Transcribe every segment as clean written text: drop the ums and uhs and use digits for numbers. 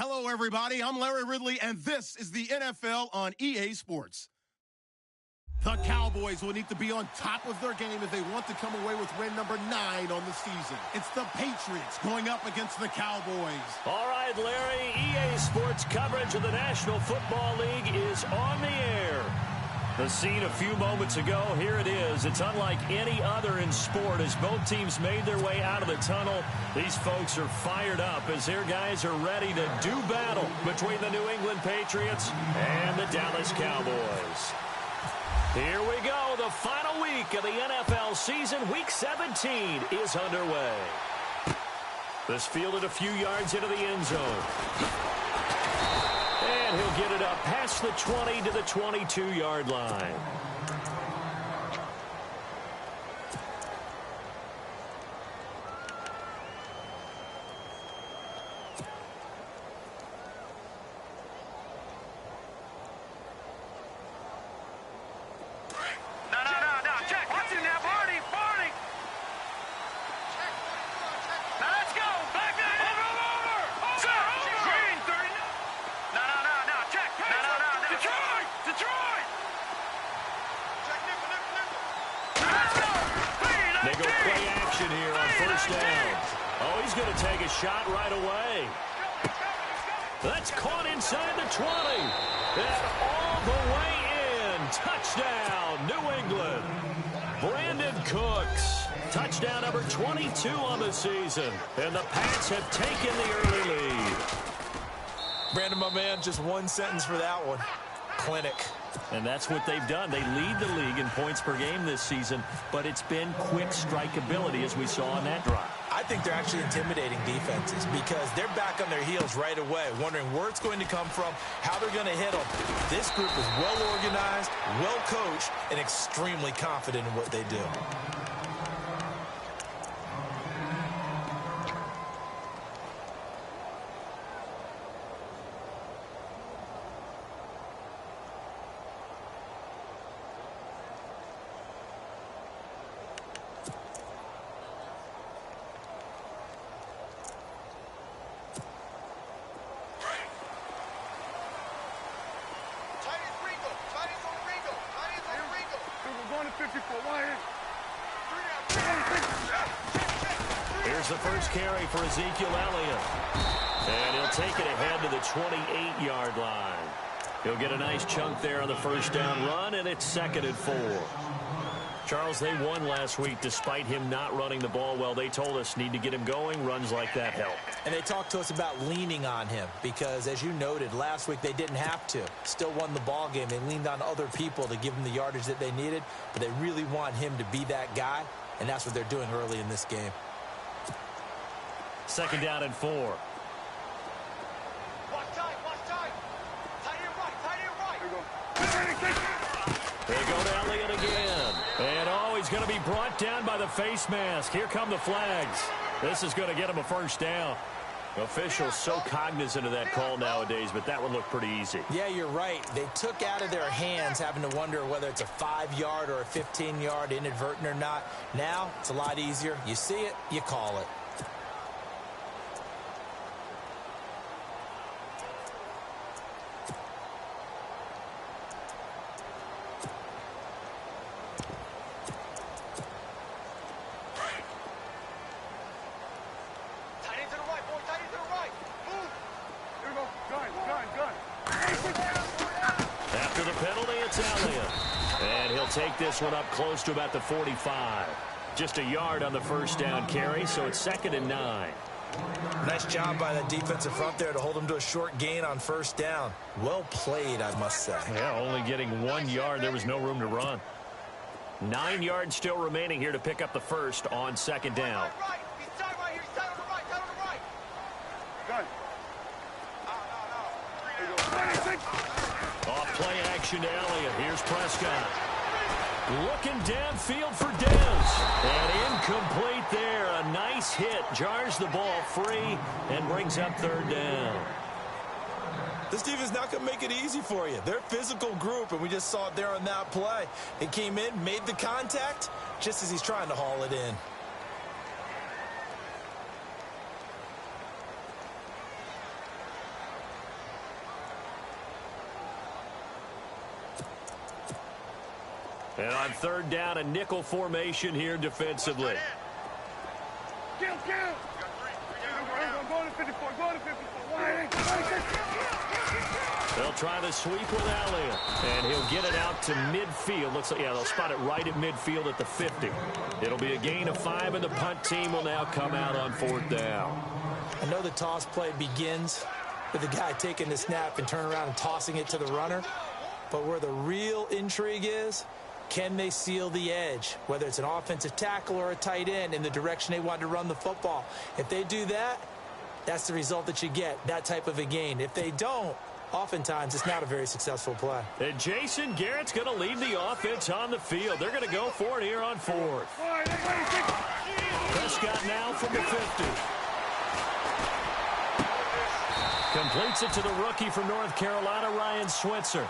Hello, everybody. I'm Larry Ridley, and this is the NFL on EA Sports. The Cowboys will need to be on top of their game if they want to come away with win number 9 on the season. It's the Patriots going up against the Cowboys. All right, Larry, EA Sports coverage of the National Football League is on the air. The scene a few moments ago, here it is. It's unlike any other in sport as both teams made their way out of the tunnel. These folks are fired up as their guys are ready to do battle between the New England Patriots and the Dallas Cowboys. Here we go. The final week of the NFL season, Week 17, is underway. This fielded a few yards into the end zone. And he'll get it up past the 20 to the 22-yard line. They go play action here on first down. Oh, he's going to take a shot right away. That's caught inside the 20. And all the way in. Touchdown, New England. Brandon Cooks. Touchdown number 22 on the season. And the Pats have taken the early lead. Brandon, my man, just one sentence for that one. Clinic. And that's what they've done. They lead the league in points per game this season, but it's been quick strike ability as we saw on that drive. I think they're actually intimidating defenses because they're back on their heels right away, wondering where it's going to come from, how they're going to hit them. This group is well organized, well coached, and extremely confident in what they do. Here's the first carry for Ezekiel Elliott. And he'll take it ahead to the 28-yard line. He'll get a nice chunk there on the first down run, and it's 2nd and 4. Charles, they won last week despite him not running the ball well. They told us need to get him going. Runs like that help. And they talked to us about leaning on him because, as you noted, last week they didn't have to. Still won the ball game. They leaned on other people to give them the yardage that they needed, but they really want him to be that guy, and that's what they're doing early in this game. 2nd down and 4. Watch tight, watch tight. Tight end right. They go to Elliott again. And, oh, he's going to be brought down by the face mask. Here come the flags. This is going to get him a first down. Officials so cognizant of that call nowadays, but that would look pretty easy. Yeah, you're right. They took out of their hands having to wonder whether it's a 5-yard or a 15-yard inadvertent or not. Now, it's a lot easier. You see it, you call it. After the penalty, it's Elliott. And he'll take this one up close to about the 45. Just a yard on the first down carry, so it's 2nd and 9. Nice job by the defensive front there to hold him to a short gain on first down. Well played, I must say. Yeah, only getting 1 yard. There was no room to run. 9 yards still remaining here to pick up the first on 2nd down. Off play action to Elliott. Here's Prescott. Looking downfield for Dez. And incomplete there. A nice hit. Jars the ball free and brings up 3rd down. This defense not going to make it easy for you. They're a physical group, and we just saw it there on that play. He came in, made the contact, just as he's trying to haul it in. And on third down, a nickel formation here defensively. Kill. Go to 54. Go to 54. They'll try to sweep with Elliott. And he'll get it out to midfield. Looks like, yeah, they'll spot it right at midfield at the 50. It'll be a gain of 5, and the punt team will now come out on fourth down. I know the toss play begins with the guy taking the snap and turn around and tossing it to the runner. But where the real intrigue is, can they seal the edge, whether it's an offensive tackle or a tight end, in the direction they want to run the football? If they do that, that's the result that you get, that type of a gain. If they don't, oftentimes it's not a very successful play. And Jason Garrett's going to lead the offense on the field. They're going to go for it here on fourth. Prescott now from the 50. Completes it to the rookie from North Carolina, Ryan Switzer.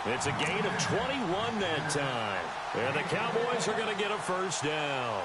It's a gain of 21 that time. And the Cowboys are going to get a first down.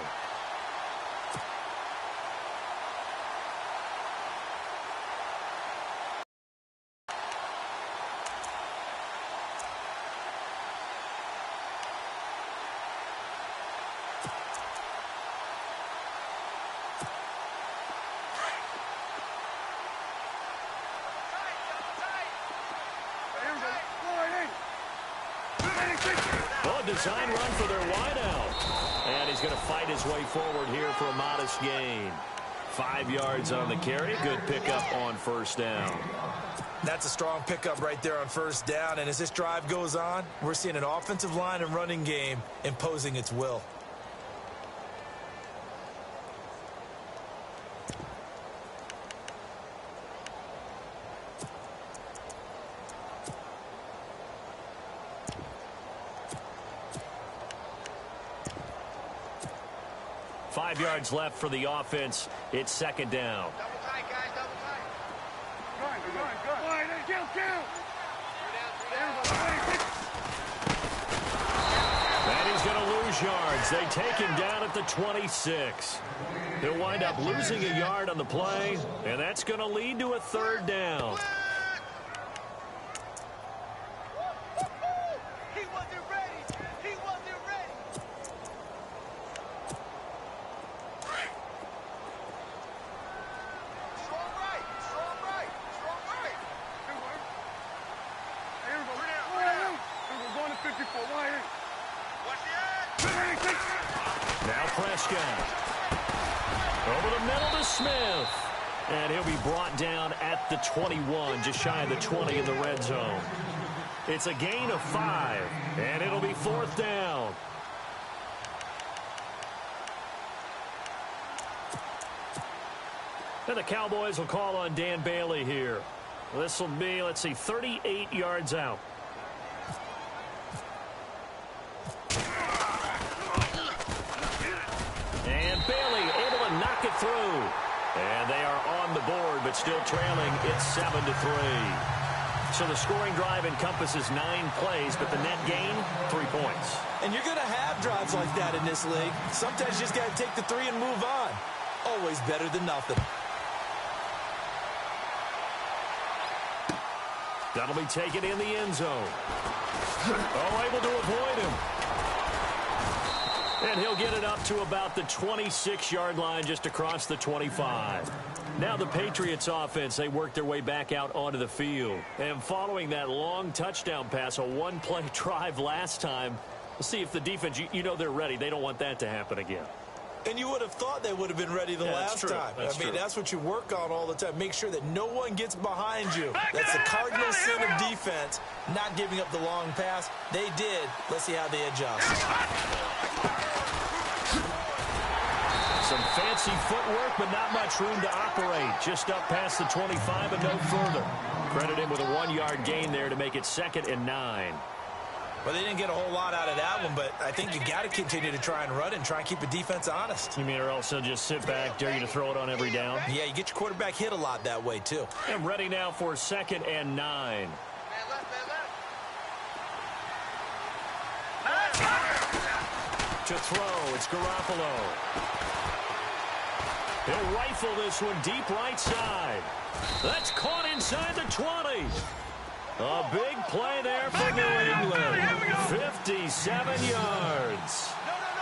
Design run for their wideout. And he's going to fight his way forward here for a modest gain. 5 yards on the carry. Good pickup on first down. That's a strong pickup right there on first down. And as this drive goes on, we're seeing an offensive line and running game imposing its will. Five yards left for the offense. It's second down. Double tight, guys. Double tight. Go. And he's going to lose yards. They take him down at the 26. He'll wind up losing a yard on the play, and that's going to lead to a third down. Now Prescott. Over the middle to Smith. And he'll be brought down at the 21, just shy of the 20 in the red zone. It's a gain of 5, and it'll be fourth down. And the Cowboys will call on Dan Bailey here. This will be, let's see, 38 yards out. And Bailey able to knock it through. And they are on the board, but still trailing. It's 7-3. So the scoring drive encompasses 9 plays, but the net gain, 3 points. And you're going to have drives like that in this league. Sometimes you just got to take the 3 and move on. Always better than nothing. That'll be taken in the end zone. Oh, able to avoid him. And he'll get it up to about the 26-yard line, just across the 25. Now the Patriots offense, they work their way back out onto the field. And following that long touchdown pass, a one-play drive last time, let's see if the defense, you know they're ready. They don't want that to happen again. And you would have thought they would have been ready the last time. That's what you work on all the time. Make sure that no one gets behind you. That's the cardinal sin of defense, not giving up the long pass. They did. Let's see how they adjust. Some fancy footwork, but not much room to operate. Just up past the 25 and no further. Credit him with a 1-yard gain there to make it 2nd and 9. Well, they didn't get a whole lot out of that one, but I think you got to continue to try and run and try and keep the defense honest. You mean, or else they'll just sit back, dare you to throw it on every down? Yeah, you get your quarterback hit a lot that way, too. And ready now for 2nd and 9. To throw, it's Garoppolo. He'll rifle this one deep right side. That's caught inside the 20. A big play there for New England. 57 yards.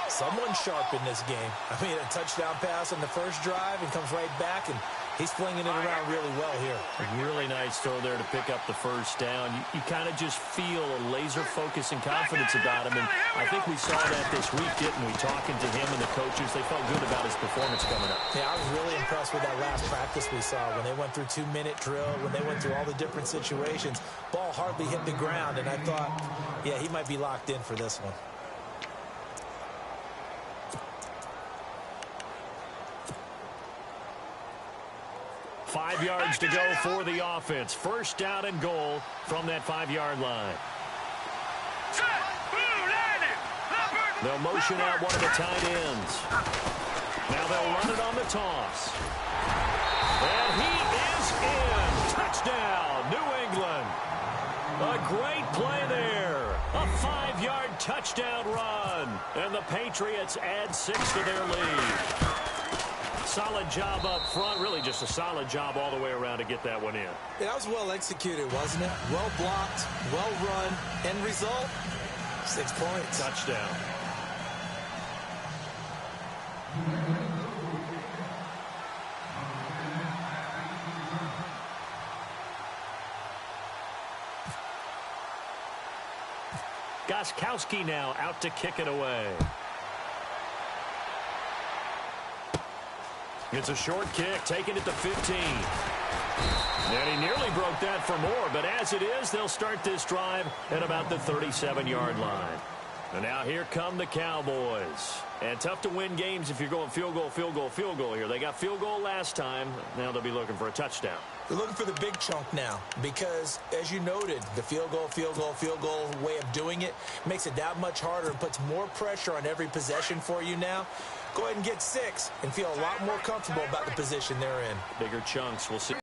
Someone sharp in this game. I mean, a touchdown pass on the first drive and comes right back, and he's flinging it around really well here. A really nice throw there to pick up the first down. You kind of just feel a laser focus and confidence about him, and I think we saw that this week, didn't we? Talking to him and the coaches, they felt good about his performance coming up. Yeah, I was really impressed with that last practice we saw when they went through 2-minute drill, when they went through all the different situations. Ball hardly hit the ground, and I thought, yeah, he might be locked in for this one. Five yards to go for the offense. First down and goal from that 5-yard line. They'll motion out one of the tight ends. Now they'll run it on the toss. And he is in. Touchdown, New England. A great play there. A 5-yard touchdown run. And the Patriots add 6 to their lead. Solid job up front. Really just a solid job all the way around to get that one in. Yeah, that was well executed, wasn't it? Well blocked, well run. End result, 6 points. Touchdown. Gostkowski now out to kick it away. It's a short kick, taking it to 15. And he nearly broke that for more, but as it is, they'll start this drive at about the 37-yard line. And now here come the Cowboys. And tough to win games if you're going field goal, field goal, field goal here. They got field goal last time. Now they'll be looking for a touchdown. They're looking for the big chunk now because, as you noted, the field goal way of doing it makes it that much harder and puts more pressure on every possession for you now. Go ahead and get 6 and feel a lot more comfortable about the position they're in. Bigger chunks. We'll see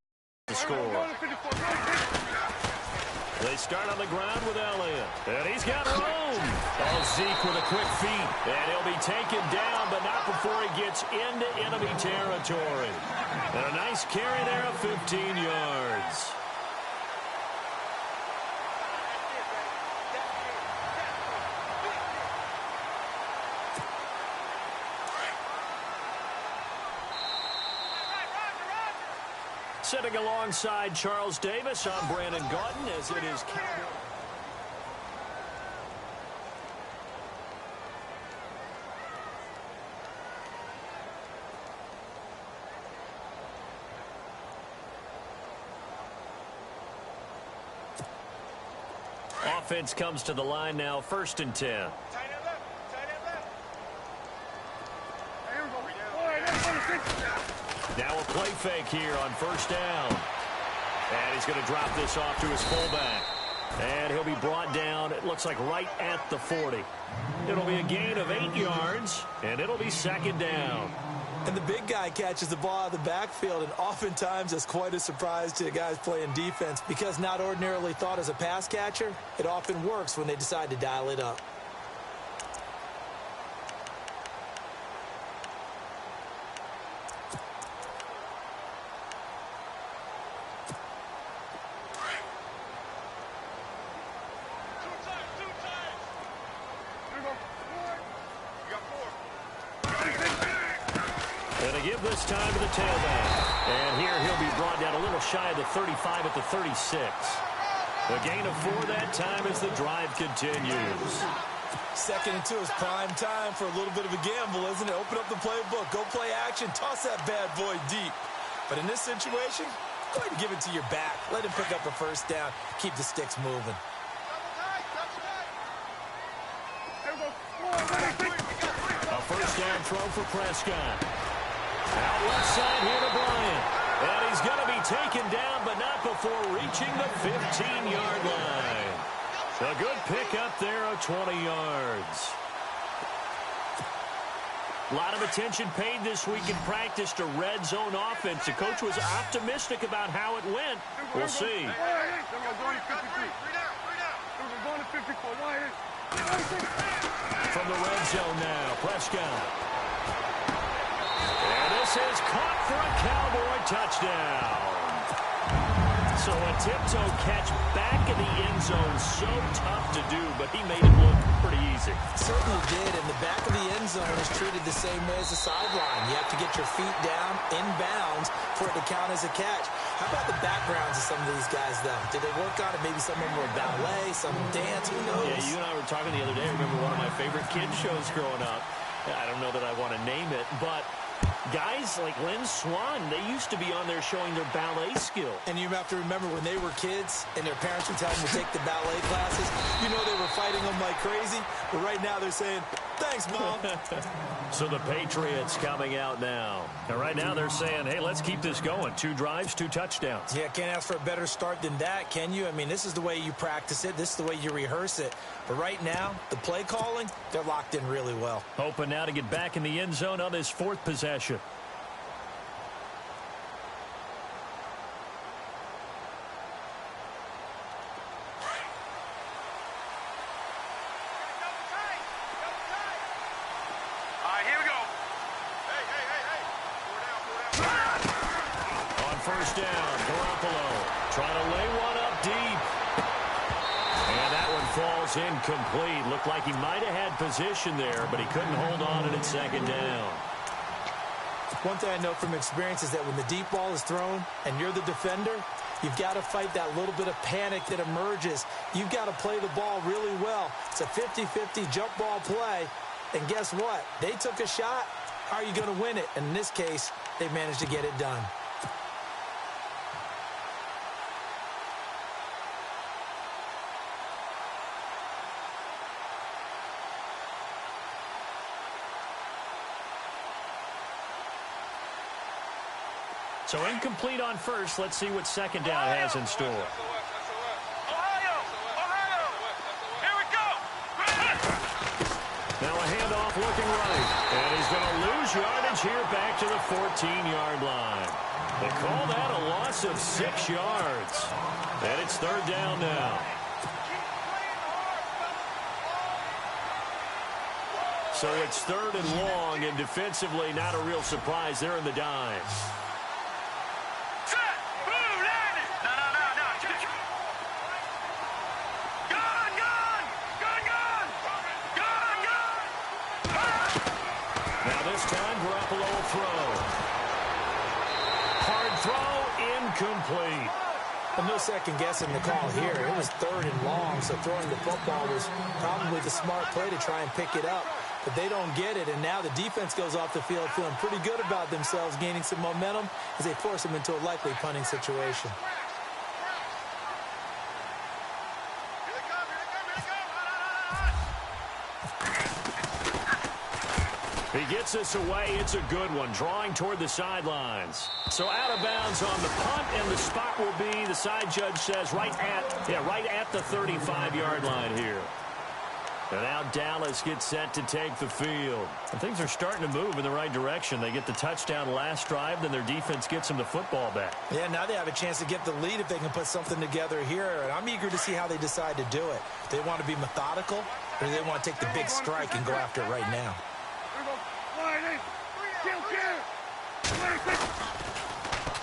the score. They start on the ground with Elliott. And he's got room. Oh, Zeke with a quick feet. And he'll be taken down, but not before he gets into enemy territory. And a nice carry there of 15 yards. Sitting alongside Charles Davis, I'm Brandon Gaudin as it is Cowboys. Offense comes to the line now, 1st and 10. Now a play fake here on 1st down. And he's going to drop this off to his fullback. And he'll be brought down, it looks like right at the 40. It'll be a gain of 8 yards, and it'll be 2nd down. And the big guy catches the ball out of the backfield, and oftentimes it's quite a surprise to the guys playing defense because not ordinarily thought as a pass catcher, it often works when they decide to dial it up. And they give this time to the tailback. And here he'll be brought down a little shy of the 35 at the 36. A gain of 4 that time as the drive continues. 2nd and 2 is prime time for a little bit of a gamble, isn't it? Open up the playbook, go play action, toss that bad boy deep. But in this situation, go ahead and give it to your back. Let him pick up a 1st down, keep the sticks moving. A 1st down throw for Prescott. Out left side here to Bryant. And he's going to be taken down, but not before reaching the 15-yard line. A good pickup there of 20 yards. A lot of attention paid this week in practice to red zone offense. The coach was optimistic about how it went. We'll see. From the red zone now, Prescott. And this is caught for a Cowboy touchdown. So a tiptoe catch back in the end zone, so tough to do, but he made it look pretty easy. Certainly did, and the back of the end zone is treated the same way as the sideline. You have to get your feet down, in bounds, for it to count as a catch. How about the backgrounds of some of these guys, though? Did they work on it? Maybe some of them were ballet, some dance, who knows? Yeah, you and I were talking the other day. I remember one of my favorite kids shows growing up. I don't know that I want to name it, but guys like Lynn Swan, they used to be on there showing their ballet skill. And you have to remember when they were kids and their parents would tell them to take the ballet classes, you know they were fighting them like crazy. But right now they're saying, thanks, Mom. So the Patriots coming out now. And right now they're saying, hey, let's keep this going. 2 drives, 2 touchdowns. Yeah, can't ask for a better start than that, can you? I mean, this is the way you practice it. This is the way you rehearse it. But right now, the play calling, they're locked in really well. Hoping now to get back in the end zone on this 4th possession. First down, Garoppolo trying to lay one up deep. And that one falls incomplete. Looked like he might have had position there, but he couldn't hold on to it 2nd down. One thing I know from experience is that when the deep ball is thrown and you're the defender, you've got to fight that little bit of panic that emerges. You've got to play the ball really well. It's a 50-50 jump ball play. And guess what? They took a shot. How are you going to win it? And in this case, they managed to get it done. So incomplete on first. Let's see what 2nd down has in store. Ohio! Here we go! Now a handoff looking right. And he's going to lose yardage here back to the 14-yard line. They call that a loss of 6 yards. And it's 3rd down now. So it's 3rd and long, and defensively not a real surprise. They're in the dime. Complete. Well, no second guessing the call here. It was 3rd and long, so throwing the football was probably the smart play to try and pick it up. But they don't get it, and now the defense goes off the field feeling pretty good about themselves, gaining some momentum as they force them into a likely punting situation. He gets us away. It's a good one, drawing toward the sidelines. So out of bounds on the punt, and the spot will be, the side judge says, right at the 35-yard line here. And now Dallas gets set to take the field. And things are starting to move in the right direction. They get the touchdown last drive, then their defense gets them the football back. Yeah, now they have a chance to get the lead if they can put something together here. And I'm eager to see how they decide to do it. Do they want to be methodical, or do they want to take the big strike and go after it right now?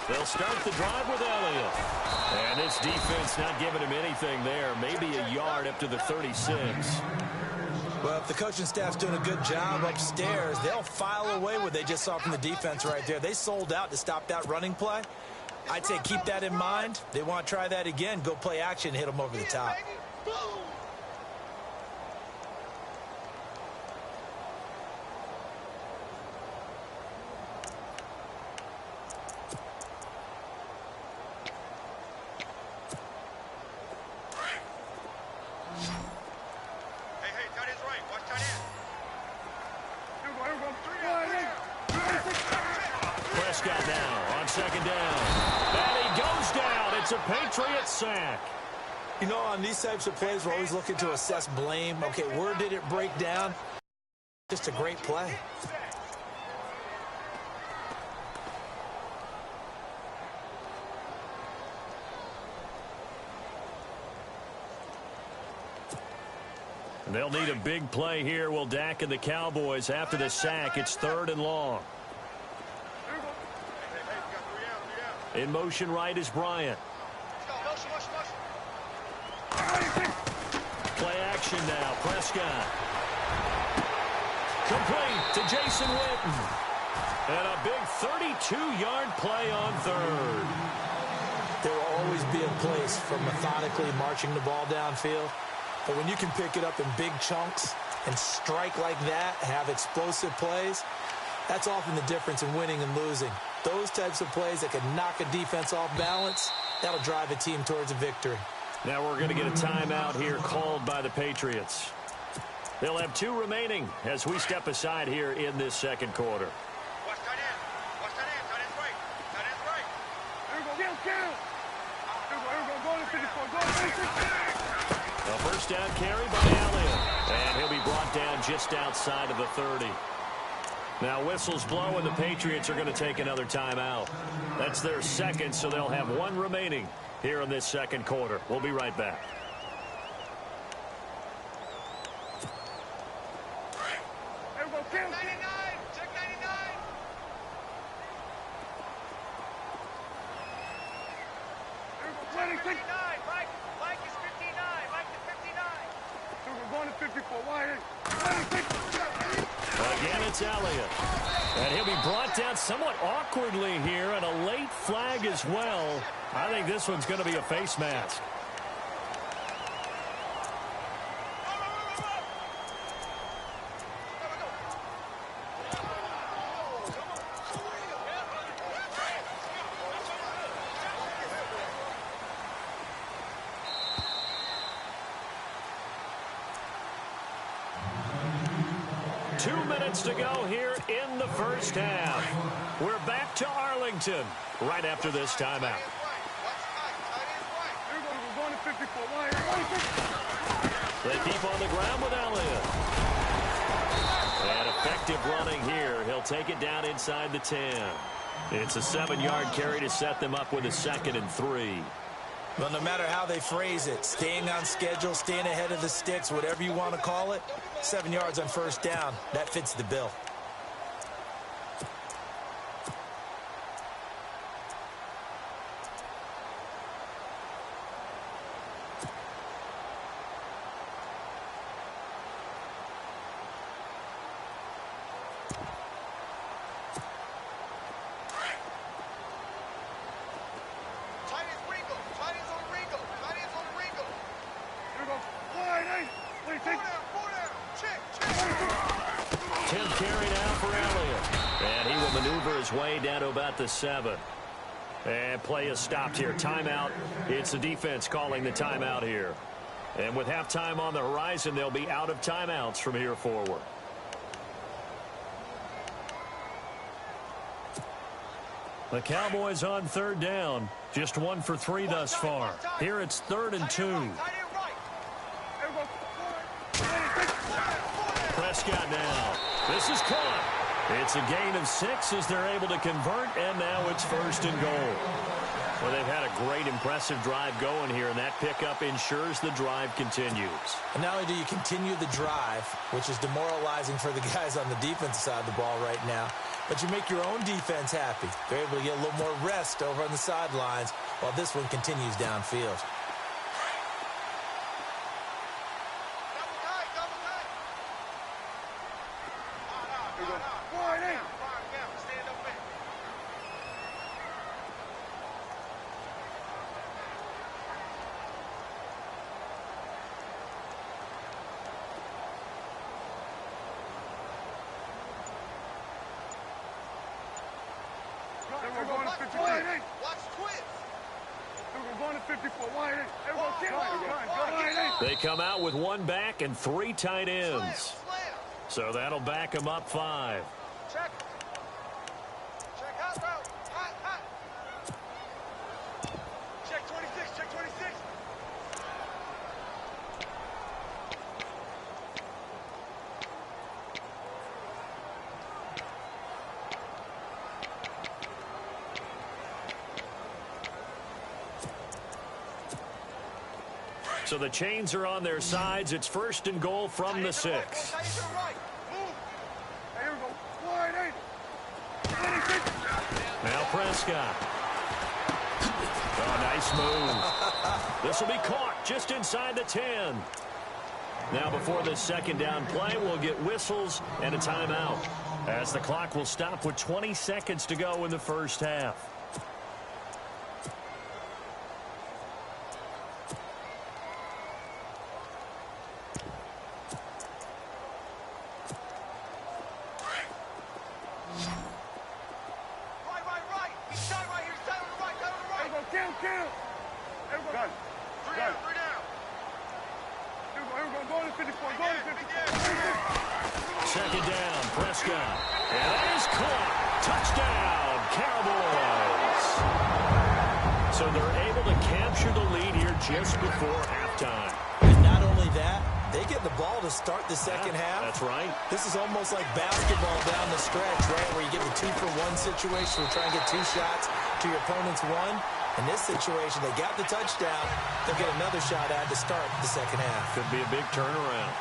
They'll start the drive with Elliott. And this defense not giving him anything there. Maybe a yard up to the 36. Well, if the coaching staff's doing a good job upstairs, they'll file away what they just saw from the defense right there. They sold out to stop that running play. I'd say keep that in mind. They want to try that again. Go play action, hit them over the top. Prescott now on 2nd down. And he goes down. It's a Patriots sack. You know, on these types of plays, we're always looking to assess blame. Okay, where did it break down? Just a great play. They'll need a big play here. Will Dak and the Cowboys after the sack. It's 3rd and long. In motion right is Bryant. Play action now. Prescott. Complete to Jason Witten. And a big 32-yard play on third. There will always be a place for methodically marching the ball downfield. But when you can pick it up in big chunks and strike like that, have explosive plays, that's often the difference in winning and losing. Those types of plays that can knock a defense off balance, that'll drive a team towards a victory. Now we're going to get a timeout here called by the Patriots. They'll have 2 remaining as we step aside here in this second quarter. Watch tight end. Watch tight end. Tight end's right. Tight end's right. Here we go. Kill. Here we go. Go to 54. Go to 54. A first down carry by Elliott. And he'll be brought down just outside of the 30. Now whistles blow and the Patriots are going to take another timeout. That's their second, so they'll have 1 remaining here in this second quarter. We'll be right back. Here we go. Kill. 99. Check 99. Here we go. 29. Mike is 59. Mike is 59. Here we go. Going to 54. Wide. Again, it's Elliott. And he'll be brought down somewhat awkwardly here, and a late flag as well. I think this one's going to be a face mask. To go here in the first half. We're back to Arlington right after this timeout. They keep on the ground with Elliott. And effective running here. He'll take it down inside the 10. It's a 7-yard carry to set them up with a 2nd and 3. Well, no matter how they phrase it, staying on schedule, staying ahead of the sticks, whatever you want to call it, 7 yards on first down, that fits the bill. Way down to about the 7. And play is stopped here. Timeout. It's the defense calling the timeout here. And with halftime on the horizon, they'll be out of timeouts from here forward. The Cowboys on third down. Just 1 for 3 thus far. Here it's 3rd and 2. Prescott now. This is caught. It's a gain of 6 as they're able to convert, and now it's 1st and goal. Well, they've had a great, impressive drive going here, and that pickup ensures the drive continues. And not only do you continue the drive, which is demoralizing for the guys on the defensive side of the ball right now, but you make your own defense happy. They're able to get a little more rest over on the sidelines while this one continues downfield. They come out with 1 back and 3 tight ends. So that'll back them up 5. Check. Check hot route. Hot. Check 26. Check 26. So the chains are on their sides. It's 1st and goal from the 6. Now Prescott. Oh, nice move. This will be caught just inside the 10. Now before this second down play, we'll get whistles and a timeout, as the clock will stop with 20 seconds to go in the first half. Right. He's shot right here. He's shot on the right. Shot on the right. Kill. Everybody. Three down. Here we go. Go to 54. Go to 54. Second down, Prescott. And that is caught. Touchdown, Cowboys. So they're able to capture the lead here just before halftime. And not only that, they get the ball to start the second half. That's right. This is almost like basketball down the stretch, right, where you get the 2-for-1 situation. We're trying to get 2 shots to your opponent's 1. In this situation, they got the touchdown. They'll get another shot at to start the second half. Could be a big turnaround.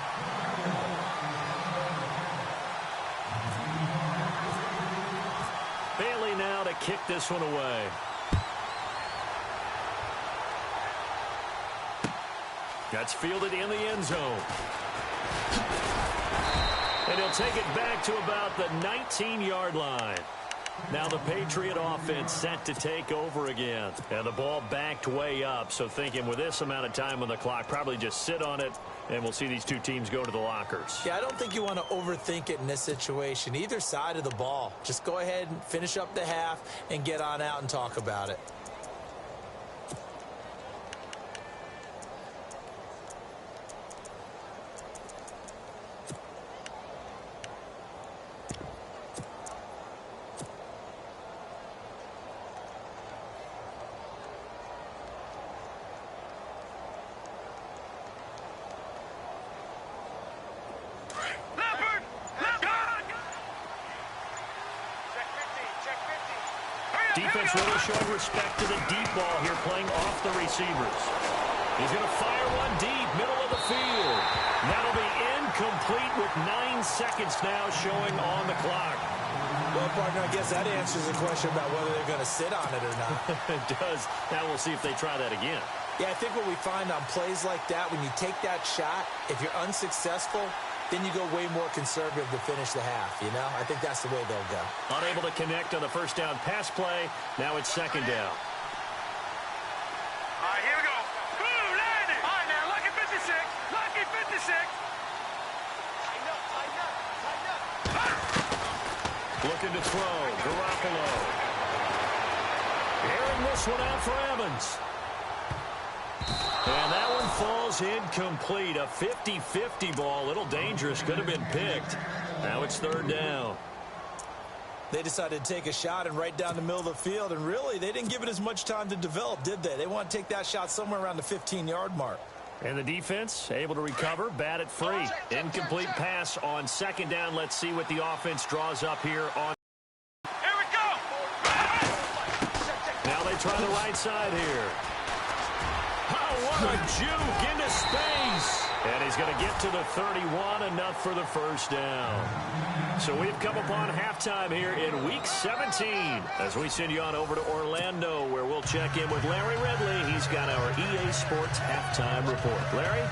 Bailey now to kick this one away. That's fielded in the end zone. And he'll take it back to about the 19-yard line. Now the Patriot offense set to take over again. And the ball backed way up. So thinking with this amount of time on the clock, probably just sit on it, and we'll see these two teams go to the lockers. Yeah, I don't think you want to overthink it in this situation. Either side of the ball. Just go ahead and finish up the half and get on out and talk about it. Defense really showing respect to the deep ball here, playing off the receivers. He's going to fire one deep, middle of the field. That'll be incomplete with 9 seconds now showing on the clock. Well, partner, I guess that answers the question about whether they're going to sit on it or not. It does. Now we'll see if they try that again. Yeah, I think what we find on plays like that, when you take that shot, if you're unsuccessful, then you go way more conservative to finish the half, you know? I think that's the way they'll go. Unable to connect on the first down pass play. Now it's second down. All right, here we go. Boom, landed. All right, now, lucky 56. Lucky 56. Tighten up. Looking to throw. Garoppolo. Airing this one out for Evans. And that one falls incomplete. A 50-50 ball. A little dangerous. Could have been picked. Now it's third down. They decided to take a shot and right down the middle of the field. And really, they didn't give it as much time to develop, did they? They want to take that shot somewhere around the 15-yard mark. And the defense able to recover. Batted free. Incomplete pass on second down. Let's see what the offense draws up here on. Here we go. Now they try the right side here. Oh, what a juke into space. And he's going to get to the 31, enough for the first down. So we've come upon halftime here in Week 17 as we send you on over to Orlando, where we'll check in with Larry Ridley. He's got our EA Sports halftime report. Larry?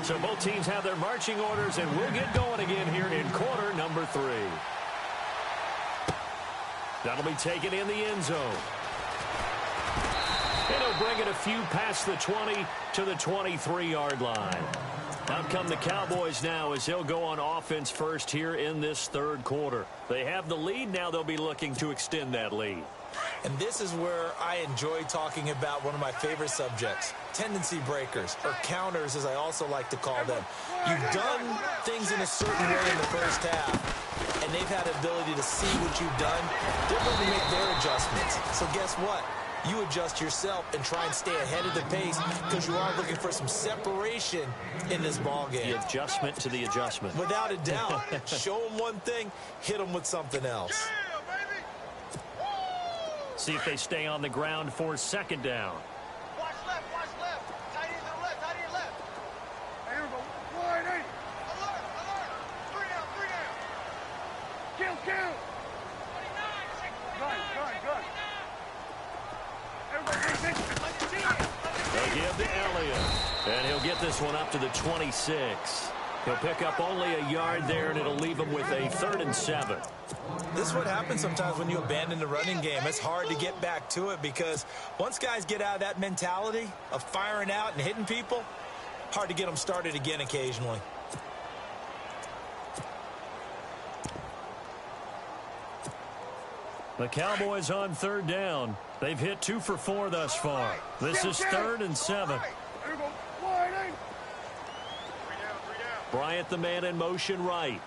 So both teams have their marching orders, and we'll get going again here in quarter number 3. That'll be taken in the end zone. And he'll bring it a few past the 20 to the 23-yard line. Out come the Cowboys now as they'll go on offense first here in this third quarter. They have the lead. Now they'll be looking to extend that lead. And this is where I enjoy talking about one of my favorite subjects, tendency breakers, or counters as I also like to call them. You've done things in a certain way in the first half, and they've had the ability to see what you've done. They're going to make their adjustments. So guess what? You adjust yourself and try and stay ahead of the pace because you are looking for some separation in this ball game. The adjustment to the adjustment. Without a doubt. Show them one thing, hit them with something else. See if they stay on the ground for second down. Watch left. Tight end to the left. Here we go. Kill. Good. They'll give to Elliott, and he'll get this one up to the 26. He'll pick up only a yard there, and it'll leave him with a 3rd and 7. This is what happens sometimes when you abandon the running game. It's hard to get back to it because once guys get out of that mentality of firing out and hitting people, hard to get them started again occasionally. The Cowboys on 3rd down. They've hit 2 for 4 thus far. This is 3rd and 7. Bryant, the man in motion right.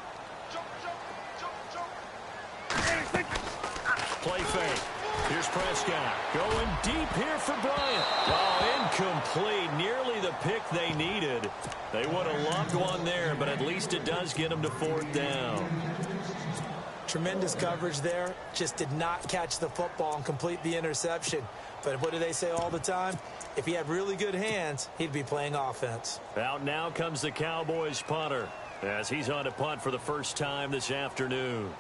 Play fake. Here's Prescott. Going deep here for Bryant. Oh, incomplete. Nearly the pick they needed. They would have loved one there, but at least it does get them to 4th down. Tremendous coverage there. Just did not catch the football and complete the interception. But what do they say all the time? If he had really good hands, he'd be playing offense. Out now comes the Cowboys punter as he's on to punt for the first time this afternoon.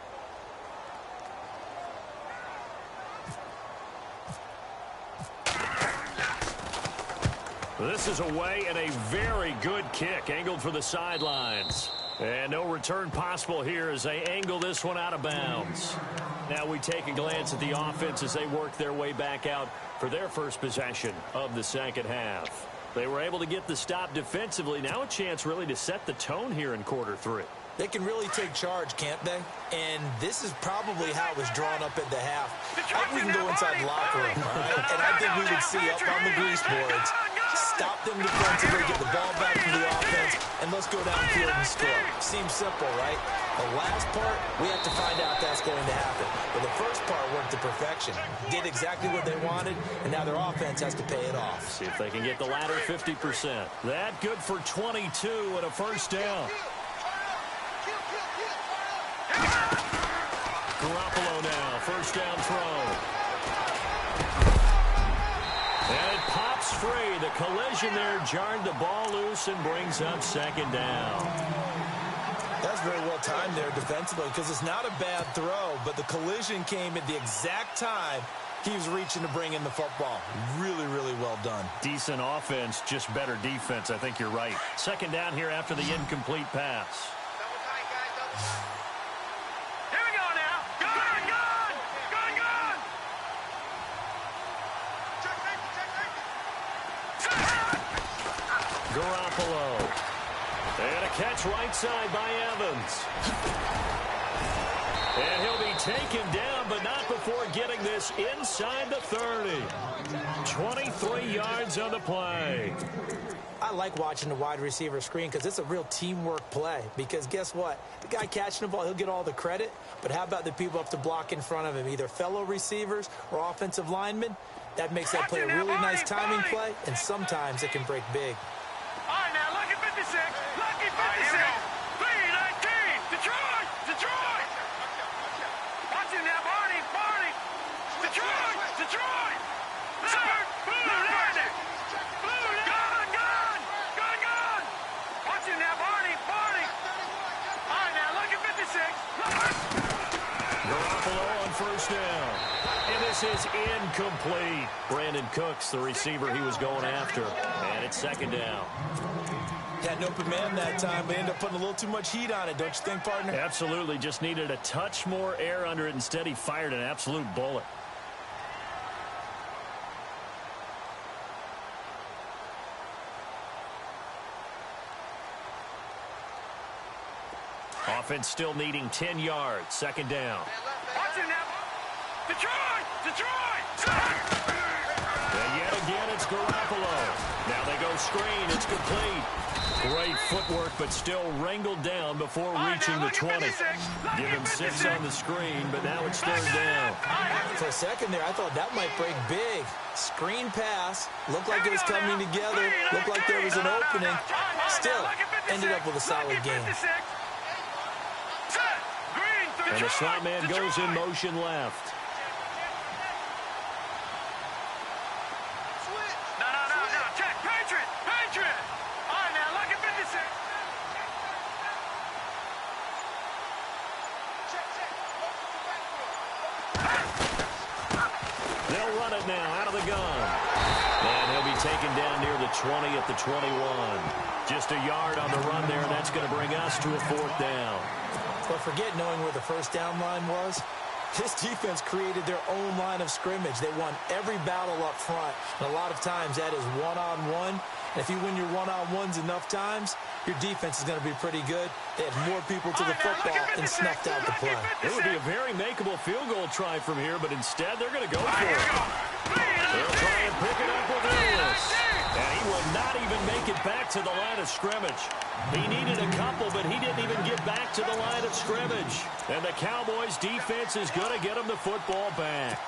This is away and a very good kick angled for the sidelines. And no return possible here as they angle this one out of bounds. Now we take a glance at the offense as they work their way back out for their first possession of the second half. They were able to get the stop defensively. Now a chance really to set the tone here in quarter 3. They can really take charge, can't they? And this is probably how it was drawn up at the half. I think we can go inside the locker room, all right? And I think we would see up on the grease boards, stop them defensively, get the ball back to the offense, and let's go downfield and score. Seems simple, right? The last part, we have to find out that's going to happen. But the first part worked to perfection. Did exactly what they wanted, and now their offense has to pay it off. See if they can get the latter 50%. That good for 22 and a first down. Garoppolo now, first down throw. And it pops free. The collision there jarred the ball loose and brings up second down. That's very well timed there defensively because it's not a bad throw, but the collision came at the exact time he was reaching to bring in the football. Really, really well done. Decent offense, just better defense. I think you're right. Second down here after the incomplete pass. Garoppolo. And a catch right side by Evans. And he'll be taken down, but not before getting this inside the 30. 23 yards on the play. I like watching the wide receiver screen because it's a real teamwork play. Because guess what? The guy catching the ball, he'll get all the credit. But how about the people up to block in front of him, either fellow receivers or offensive linemen? That makes that play a really nice timing play, and sometimes it can break big. All right, now, lucky 56. Lucky 56. 319. Detroit. Watch him now, Barney. Detroit. Third. Blue. Gun. Watch him now, Barney. All right, now, lucky 56. Garoppolo on first down. And this is incomplete. Brandon Cooks, the receiver he was going after. And it's second down. Had an open man that time, but ended up putting a little too much heat on it, don't you think, partner? Absolutely. Just needed a touch more air under it. Instead, he fired an absolute bullet. Offense still needing 10 yards. Second down. Watch him now. Detroit. And yet again, it's Garoppolo. Now they go screen. It's complete. Great footwork, but still wrangled down before reaching the 20. Give him 6 on the screen, but now it's third down. For a second there, I thought that might break big. Screen pass. Looked like it was coming together. Looked like there was an opening. Still, ended up with a solid game. And the slot man goes in motion left. No. Check. Patriot. All right, now, lucky 56. Check. taken down near the 20 at the 21. Just a yard on the run there, and that's going to bring us to a 4th down. But forget knowing where the first down line was. This defense created their own line of scrimmage. They won every battle up front, and a lot of times that is one-on-one. And if you win your one-on-ones enough times, your defense is going to be pretty good. They had more people to the football and snuffed out the play. It would be a very makeable field goal try from here, but instead they're going to go for it. They'll try and pick it up with Ellis. And he will not even make it back to the line of scrimmage. He needed a couple, but he didn't even get back to the line of scrimmage. And the Cowboys defense is going to get him the football back.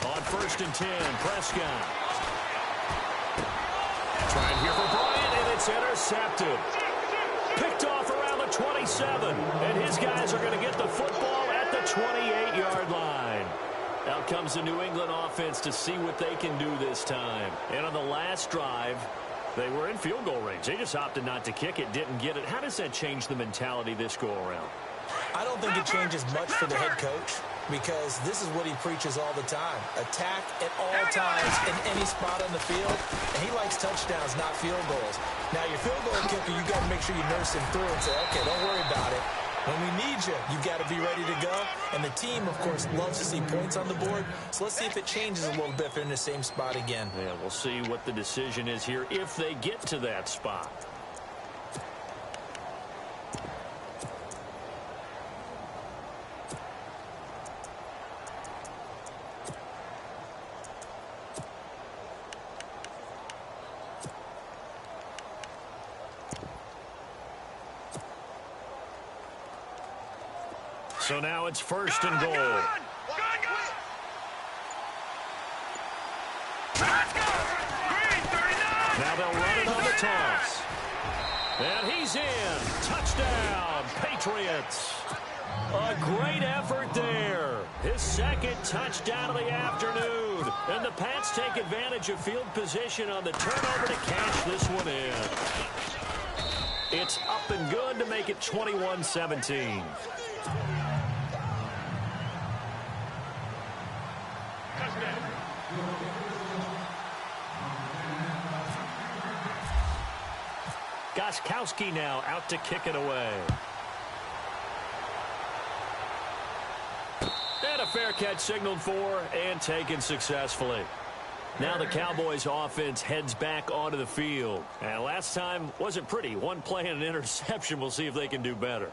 On 1st and 10, Prescott. Trying here for Bryant, and it's intercepted. Picked off around the 27, and his guys are going to get the football at the 28-yard line. Out comes the New England offense to see what they can do this time. And on the last drive, they were in field goal range. They just opted not to kick it, didn't get it. How does that change the mentality this go-around? I don't think it changes much for the head coach because this is what he preaches all the time. Attack at all times in any spot on the field, and he likes touchdowns, not field goals. Now, your field goal kicker, you got to make sure you nurse him through and say, okay, don't worry about it. When we need you, you got to be ready to go. And the team, of course, loves to see points on the board. So let's see if it changes a little bit if they're in the same spot again. Yeah, we'll see what the decision is here if they get to that spot. So now it's 1st and goal. Now they'll run it on the toss. And he's in. Touchdown, Patriots. A great effort there. His 2nd touchdown of the afternoon. And the Pats take advantage of field position on the turnover to cash this one in. It's up and good to make it 21-17. Gostkowski now out to kick it away. And a fair catch signaled for and taken successfully. Now the Cowboys offense heads back onto the field. And last time wasn't pretty. One play and an interception. We'll see if they can do better.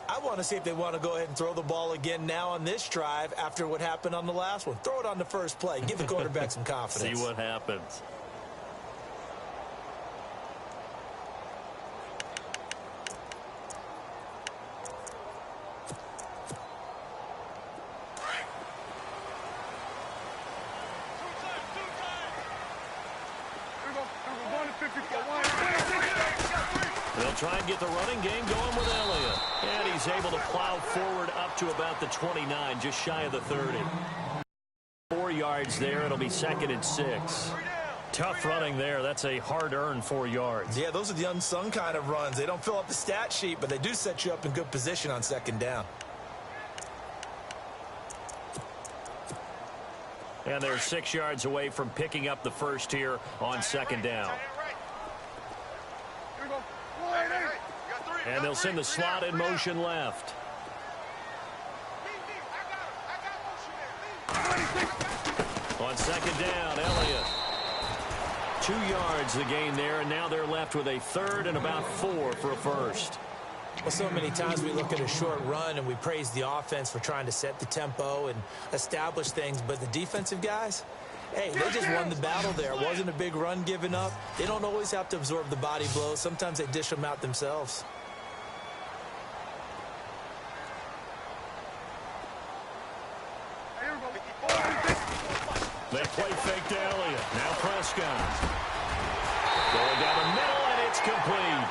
I want to see if they want to go ahead and throw the ball again now on this drive after what happened on the last one. Throw it on the first play. Give the quarterback some confidence. See what happens. They'll try and get the running game going with Elliott. And he's able to plow forward up to about the 29, just shy of the 30. 4 yards there. It'll be 2nd and 6. Tough running there. That's a hard-earned 4 yards. Yeah, those are the unsung kind of runs. They don't fill up the stat sheet, but they do set you up in good position on 2nd down. And they're 6 yards away from picking up the first here on 2nd down. And they'll send the slot in motion left. On 2nd down, Elliott. 2 yards the gain there, and now they're left with a 3rd and about 4 for a first. Well, so many times we look at a short run and we praise the offense for trying to set the tempo and establish things, but the defensive guys, hey, they just won the battle there. It wasn't a big run given up. They don't always have to absorb the body blows. Sometimes they dish them out themselves. They play fake to Elliott. Now Prescott. Going down the middle, and it's complete.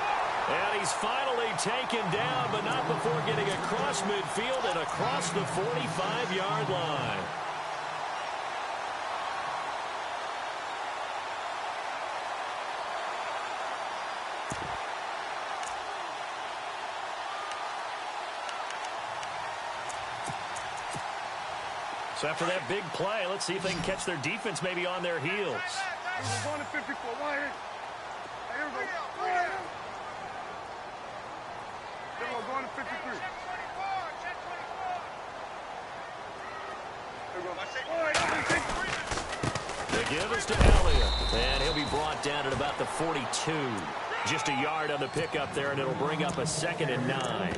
And he's finally taken down, but not before getting across midfield and across the 45-yard line. So after that big play, let's see if they can catch their defense maybe on their heels. We're going to 54. Right here. Here we go. Then we're going to 53. The give is to Elliott, and he'll be brought down at about the 42. Just a yard on the pickup there, and it'll bring up a 2nd and 9.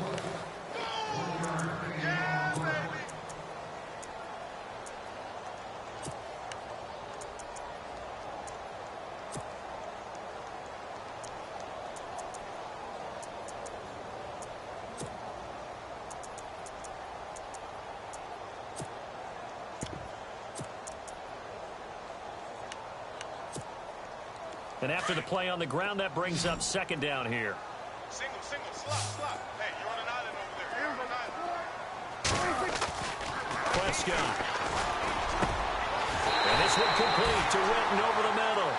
And after the play on the ground, that brings up 2nd down here. Single, slop. Hey, you're on an island over there. You're on an island. Prescott. And this one complete to Witten over the middle.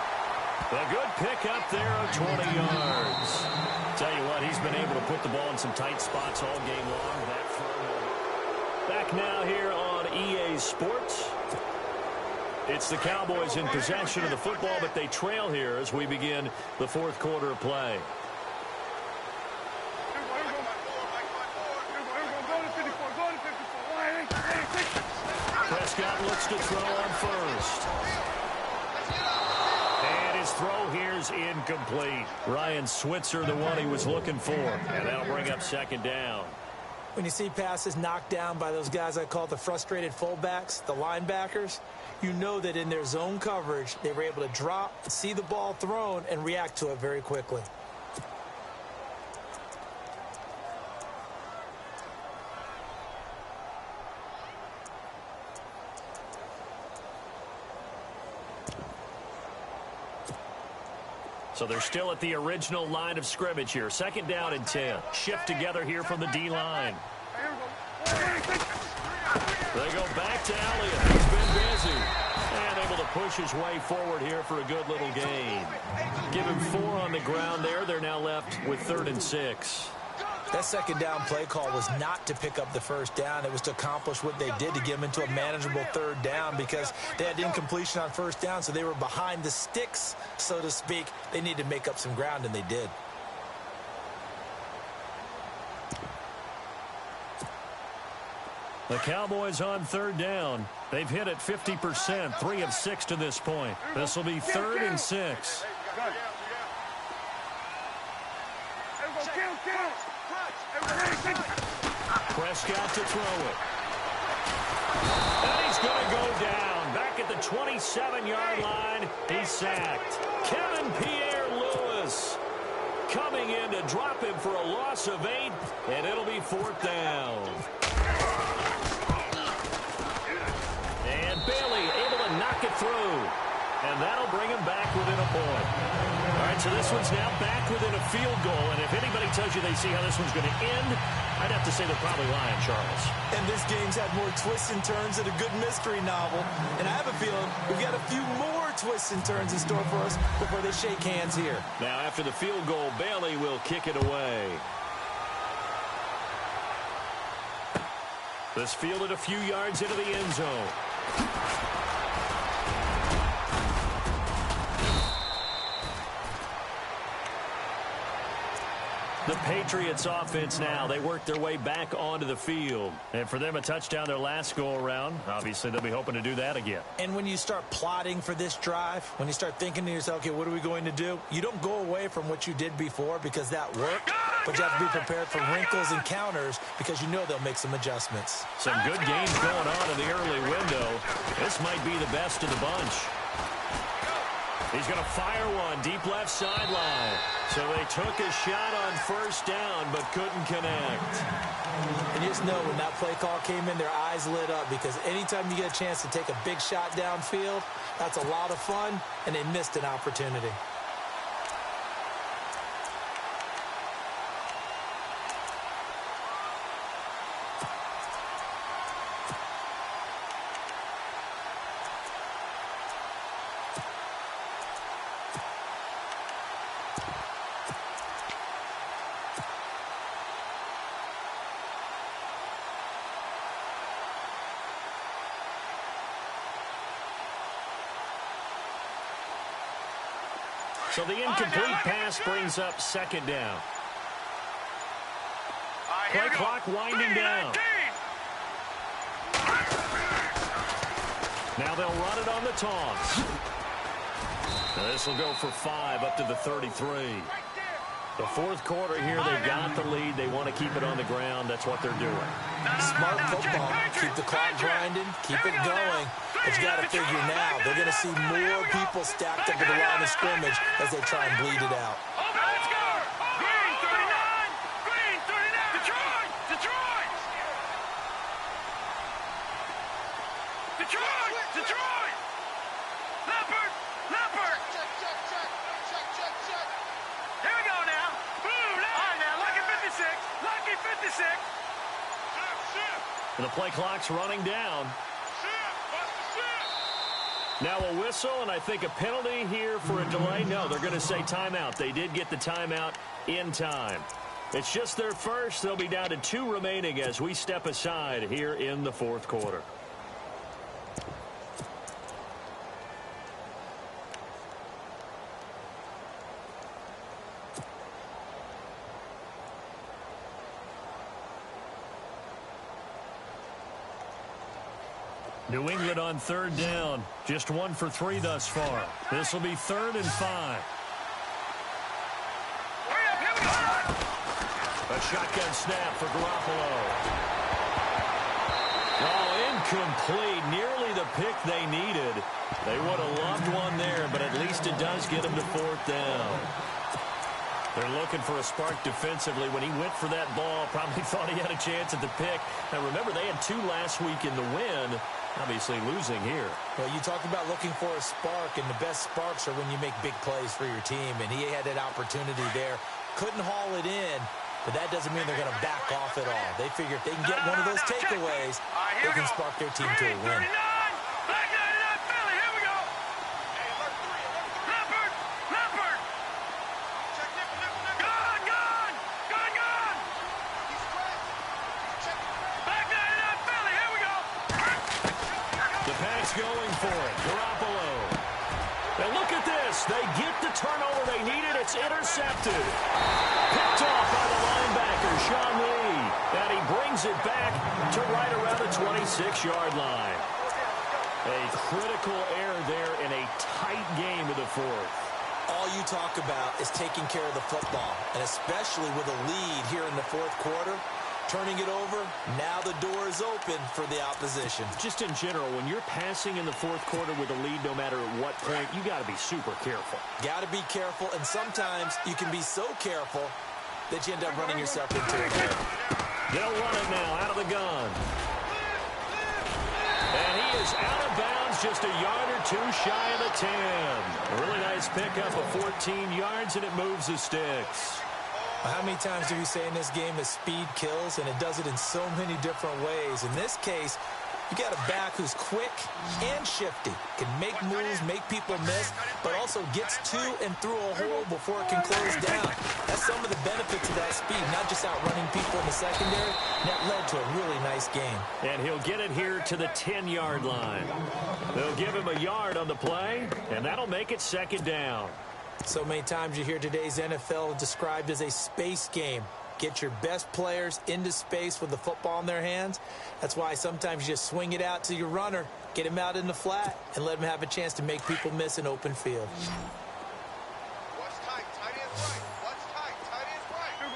A good pickup there of 20 yards. Tell you what, he's been able to put the ball in some tight spots all game long. That throw. Back now here on EA Sports. It's the Cowboys in possession of the football, but they trail here as we begin the 4th quarter of play. Prescott looks to throw on first. And his throw here's incomplete. Ryan Switzer, the one he was looking for. And that'll bring up 2nd down. When you see passes knocked down by those guys I call the frustrated fullbacks, the linebackers, you know that in their zone coverage, they were able to drop, see the ball thrown, and react to it very quickly. So they're still at the original line of scrimmage here. 2nd down and 10. Shift together here from the D-line. They go back to Elliott. He's been busy. And able to push his way forward here for a good little gain. Give him 4 on the ground there. They're now left with 3rd and 6. That 2nd down play call was not to pick up the 1st down. It was to accomplish what they did to get them into a manageable 3rd down because they had incompletion on 1st down, so they were behind the sticks, so to speak. They needed to make up some ground, and they did. The Cowboys on 3rd down. They've hit it 50%, 3 of 6 to this point. This will be 3rd and 6. Prescott to throw it. And he's going to go down. Back at the 27-yard line, he's sacked. Kevin Pierre-Louis coming in to drop him for a loss of 8, and it'll be 4th down. And Bailey able to knock it through. And that'll bring him back within a point. All right, so this one's now back within a field goal. And if anybody tells you they see how this one's going to end, I'd have to say they're probably lying, Charles. And this game's had more twists and turns than a good mystery novel. And I have a feeling we've got a few more twists and turns in store for us before they shake hands here. Now, after the field goal, Bailey will kick it away. This fielded a few yards into the end zone. The Patriots offense now. They work their way back onto the field. And for them, a touchdown their last go-around. Obviously, they'll be hoping to do that again. And when you start plotting for this drive, when you start thinking to yourself, okay, what are we going to do? You don't go away from what you did before because that worked. But you have to be prepared for wrinkles and counters because you know they'll make some adjustments. Some good games going on in the early window. This might be the best of the bunch. He's going to fire one deep left sideline. So they took a shot on 1st down but couldn't connect. And you just know when that play call came in, their eyes lit up because anytime you get a chance to take a big shot downfield, that's a lot of fun, and they missed an opportunity. So the incomplete pass brings up second down. Play clock winding down. Now they'll run it on the taunts. Now this will go for 5 up to the 33. The fourth quarter here, they've got the lead. They want to keep it on the ground. That's what they're doing. Smart football. Keep the clock grinding. Keep it going. But you got to figure now, they're going to see more people stacked up at the line of scrimmage as they try and bleed it out. Detroit! Leopard! Check. Here we go now. Boom! All right, now, lucky 56. Lucky 56. And the play clock's running down. Now a whistle, and I think a penalty here for a delay. No, they're going to say timeout. They did get the timeout in time. It's just their first. They'll be down to 2 remaining as we step aside here in the fourth quarter. New England on third down. Just 1 for 3 thus far. This will be 3rd and 5. A shotgun snap for Garoppolo. Oh, incomplete. Nearly the pick they needed. They would have loved one there, but at least it does get them to 4th down. They're looking for a spark defensively. When he went for that ball, probably thought he had a chance at the pick. Now, remember, they had 2 last week in the win. Obviously losing here. Well, you talked about looking for a spark, and the best sparks are when you make big plays for your team, and he had that opportunity there. Couldn't haul it in, but that doesn't mean they're going to back off at all. They figure if they can get one of those takeaways, they can spark their team to a win. Going for it. Garoppolo. And look at this. They get the turnover they needed. It's intercepted. Picked off by the linebacker, Sean Lee. And he brings it back to right around the 26-yard line. A critical error there in a tight game of the fourth. All you talk about is taking care of the football, and especially with a lead here in the fourth quarter. Turning it over, now the door is open for the opposition. Just in general, when you're passing in the fourth quarter with a lead, no matter at what point, you got to be super careful. Got to be careful, and sometimes you can be so careful that you end up running yourself into a error. They'll run it now out of the gun. And he is out of bounds, just a yard or 2 shy of the 10. A really nice pickup of 14 yards, and it moves the sticks. How many times do we say in this game that speed kills, and it does it in so many different ways? In this case, you got a back who's quick and shifty, can make moves, make people miss, but also gets to and through a hole before it can close down. That's some of the benefits of that speed, not just outrunning people in the secondary. That led to a really nice game. And he'll get it here to the 10-yard line. They'll give him a yard on the play, and that'll make it 2nd down. So many times you hear today's NFL described as a space game. Get your best players into space with the football in their hands. That's why sometimes you just swing it out to your runner, get him out in the flat, and let him have a chance to make people miss an open field. Watch tight. Tight end right. Watch tight. Tight end right.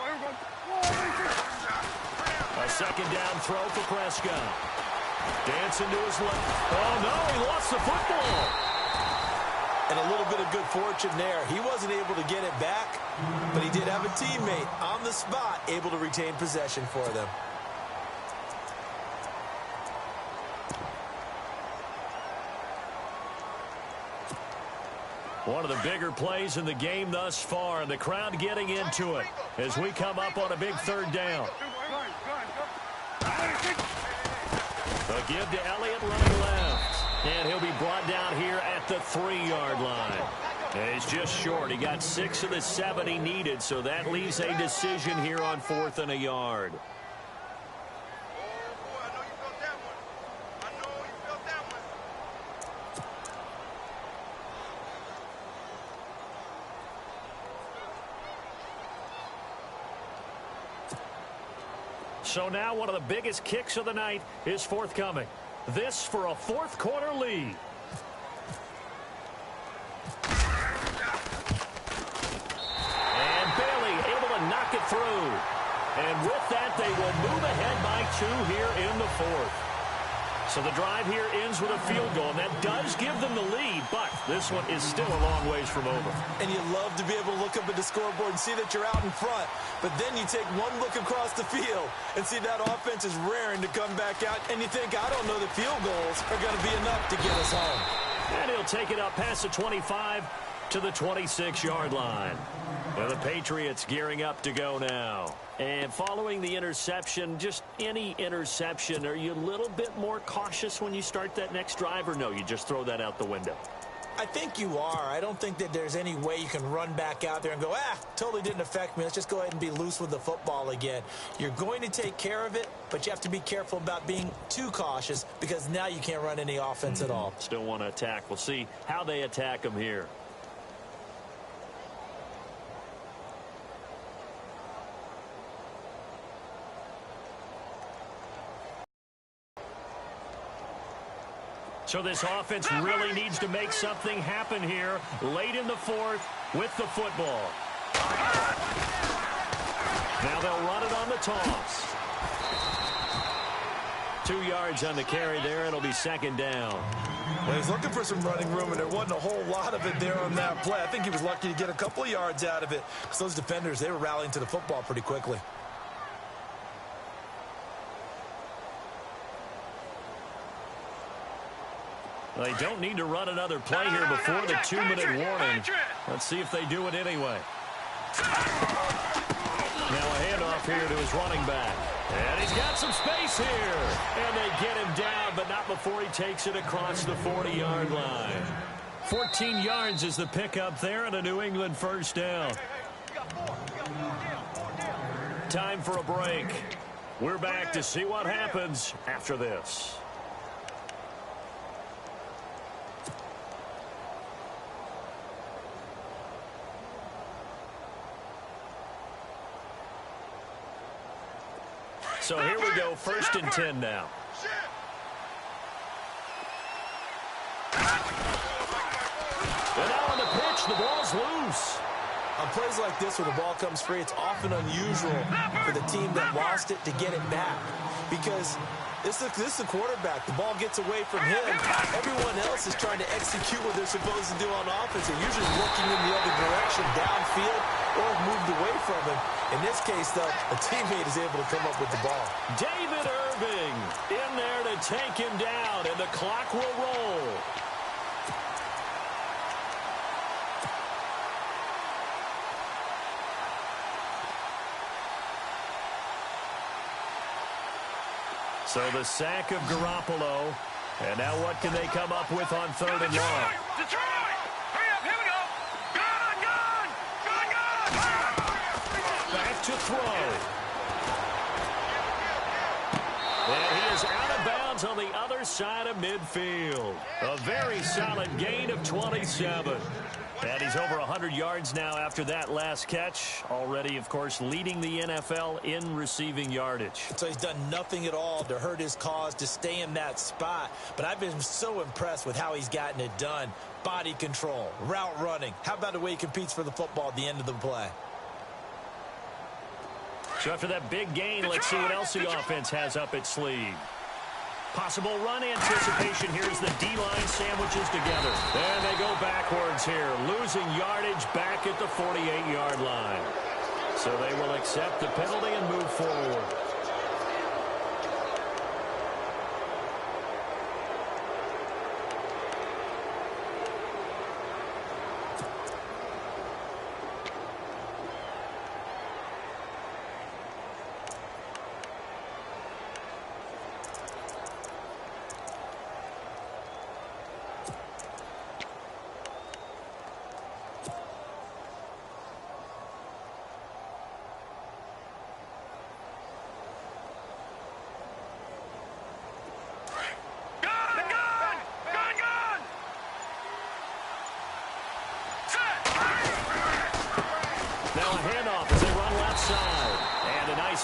A 2nd down throw for Prescott. Dancing to his left. Oh, no, he lost the football. And a little bit of good fortune there. He wasn't able to get it back, but he did have a teammate on the spot able to retain possession for them. One of the bigger plays in the game thus far, and the crowd getting into it as we come up on a big 3rd down. A give to Elliott running left. And he'll be brought down here at the 3-yard line. And he's just short. He got 6 of the 7 he needed, so that leaves a decision here on 4th and a yard. Oh, boy, I know you felt that one. I know you felt that one. So now one of the biggest kicks of the night is forthcoming. This for a fourth quarter lead. And Bailey able to knock it through. And with that, they will move ahead by 2 here in the fourth. So the drive here ends with a field goal, and that does give them the lead, but this one is still a long ways from over. And you love to be able to look up at the scoreboard and see that you're out in front, but then you take one look across the field and see that offense is raring to come back out, and you think, I don't know that field goals are going to be enough to get us home. And he'll take it up past the 25 to the 26-yard line. Well, the Patriots gearing up to go now. And following the interception, just any interception, are you a little bit more cautious when you start that next drive, or no, you just throw that out the window? I think you are. I don't think that there's any way you can run back out there and go, totally didn't affect me. Let's just go ahead and be loose with the football again. You're going to take care of it, but you have to be careful about being too cautious because now you can't run any offense at all. Still want to attack. We'll see how they attack them here. So this offense really needs to make something happen here late in the fourth with the football. Now they'll run it on the toss. 2 yards on the carry there. It'll be second down. Well, he's looking for some running room, and there wasn't a whole lot of it there on that play. I think he was lucky to get a couple of yards out of it because those defenders, they were rallying to the football pretty quickly. They don't need to run another play here before the 2-minute warning. Let's see if they do it anyway. Now a handoff here to his running back. And he's got some space here. And they get him down, but not before he takes it across the 40-yard line. 14 yards is the pickup there and a New England first down. Time for a break. We're back to see what happens after this. So here we go, 1st and 10 now. And now on the pitch, the ball's loose. On plays like this where the ball comes free, it's often unusual for the team that lost it to get it back. Because this is the quarterback. The ball gets away from him. Everyone else is trying to execute what they're supposed to do on offense. They're usually looking in the other direction, downfield, or moved away from him. In this case, though, a teammate is able to come up with the ball. David Irving in there to take him down, and the clock will roll. So the sack of Garoppolo. And now what can they come up with on 3rd and long? Detroit! Hurry up, here we go! Gun! Back to throw. And he is out of bounds on the other side of midfield. A very solid gain of 27. And he's over 100 yards now after that last catch. Already, of course, leading the NFL in receiving yardage. So he's done nothing at all to hurt his cause, to stay in that spot. But I've been so impressed with how he's gotten it done. Body control, route running. How about the way he competes for the football at the end of the play? So after that big gain, let's see what else the offense has up its sleeve. Possible run anticipation. Here's the D-line sandwiches together. And they go backwards here, losing yardage back at the 48-yard line. So they will accept the penalty and move forward.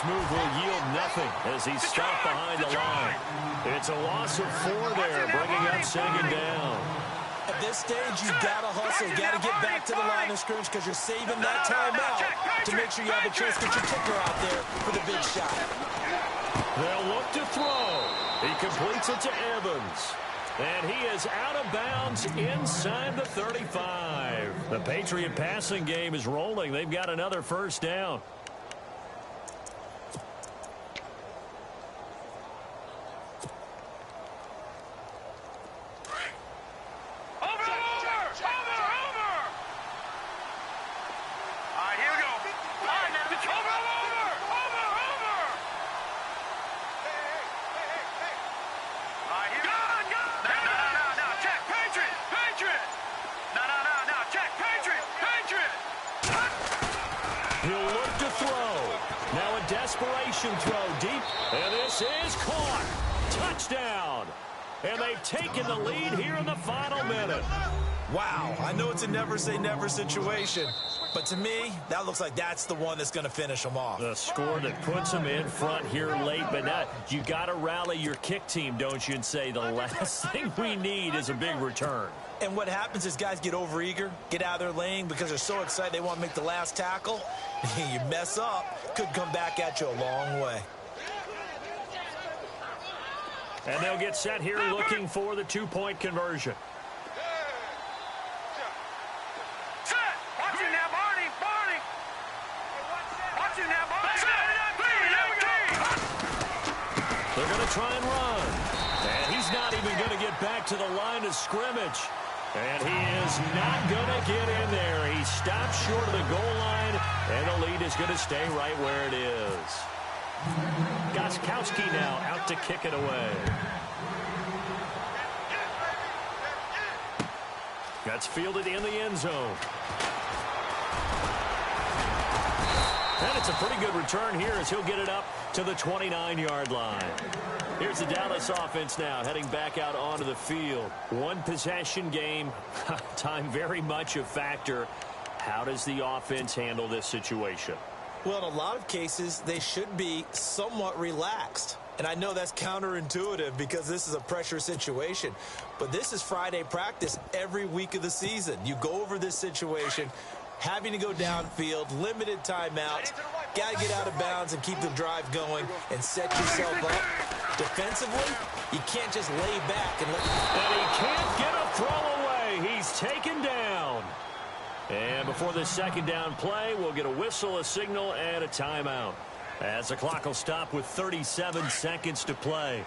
This move will yield nothing as he's stopped behind the line. It's a loss of 4 there, bringing up second down. At this stage, you've got to hustle. You've got to get back to the line of scrimmage because you're saving that timeout to make sure you have a chance to get your kicker out there for the big shot. They'll look to throw. He completes it to Evans. And he is out of bounds inside the 35. The Patriot passing game is rolling. They've got another first down. Desperation throw deep, and this is caught. Touchdown. And they've taken the lead here in the final minute. Wow, I know it's a never-say-never situation, but to me, that looks like that's the one that's going to finish them off. The score that puts them in front here late, but not, you got to rally your kick team, don't you, and say the last thing we need is a big return. And what happens is guys get overeager, get out of their lane because they're so excited they want to make the last tackle. You mess up, could come back at you a long way. And they'll get set here looking for the 2-point conversion. They're going to try and run. And he's not even going to get back to the line of scrimmage. And he is not going to get in there. He stops short of the goal line, and the lead is going to stay right where it is. Gostkowski now out to kick it away. That's fielded in the end zone. And it's a pretty good return here as he'll get it up to the 29-yard line. Here's the Dallas offense now heading back out onto the field. One possession game, time very much a factor. How does the offense handle this situation? Well, in a lot of cases, they should be somewhat relaxed. And I know that's counterintuitive because this is a pressure situation. But this is Friday practice every week of the season. You go over this situation, having to go downfield, limited timeouts, got to get out of bounds and keep the drive going and set yourself up. Defensively, you can't just lay back and let... And he can't get a throw away. He's taken down. And before this second down play, we'll get a whistle, a signal, and a timeout. As the clock will stop with 37 seconds to play.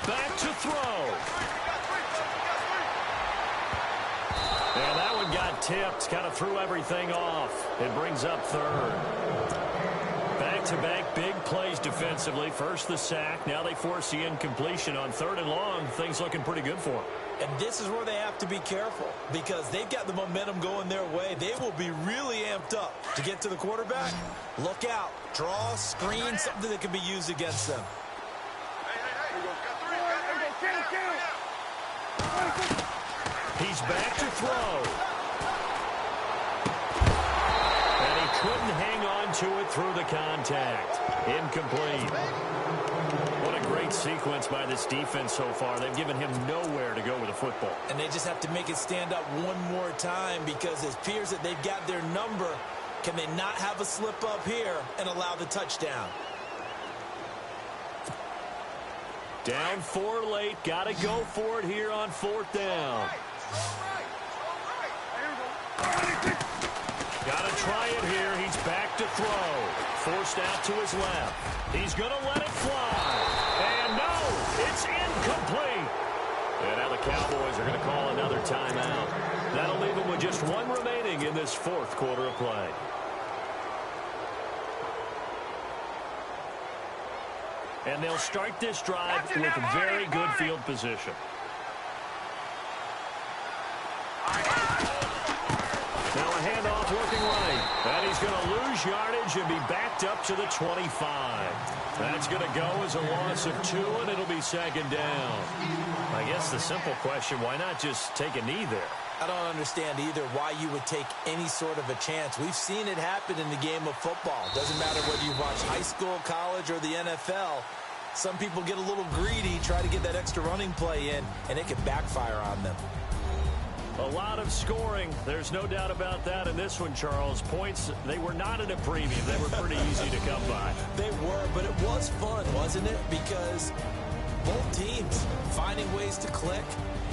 Back to throw. And that one got tipped, kind of threw everything off. It brings up third. Back-to-back big plays defensively. First the sack. Now they force the incompletion on 3rd and long. Things looking pretty good for them. And this is where they have to be careful because they've got the momentum going their way. They will be really amped up to get to the quarterback. Look out. Draw, screen, something that can be used against them. He's back to throw. And he couldn't hang on to it through the contact. Incomplete. What a great sequence by this defense so far. They've given him nowhere to go with the football. And they just have to make it stand up one more time because it appears that they've got their number. Can they not have a slip up here and allow the touchdown? Down 4 late. Got to go for it here on 4th down. Got to try it here. He's back to throw. Forced out to his left. He's going to let it fly. And no, it's incomplete. And now the Cowboys are going to call another timeout. That'll leave them with just 1 remaining in this 4th quarter of play. And they'll start this drive with very good field position. Now a handoff working right. And he's going to lose yardage and be backed up to the 25. That's going to go as a loss of 2, and it'll be 2nd down. I guess the simple question, why not just take a knee there? I don't understand either why you would take any sort of a chance. We've seen it happen in the game of football. Doesn't matter whether you watch high school, college, or the NFL. Some people get a little greedy, try to get that extra running play in, and it can backfire on them. A lot of scoring. There's no doubt about that in this one, Charles. Points, they were not at a premium. They were pretty easy to come by. They were, but it was fun, wasn't it? Because both teams finding ways to click.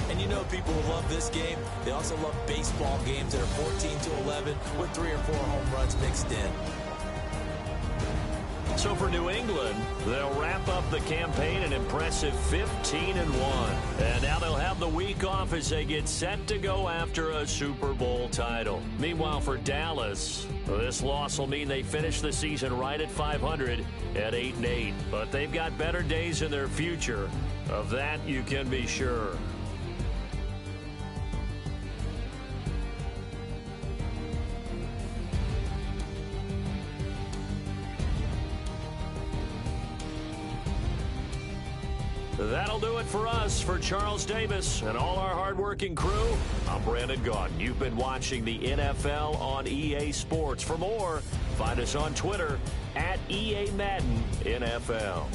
And you know people who love this game, they also love baseball games that are 14-11 with 3 or 4 home runs mixed in. So for New England, they'll wrap up the campaign an impressive 15-1. And now they'll have the week off as they get set to go after a Super Bowl title. Meanwhile, for Dallas, this loss will mean they finish the season right at 500 at 8-8. But they've got better days in their future. Of that, you can be sure. That'll do it for us. For Charles Davis and all our hardworking crew, I'm Brandon Gaudin. You've been watching the NFL on EA Sports. For more, find us on Twitter at EA Madden NFL.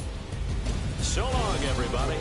So long, everybody.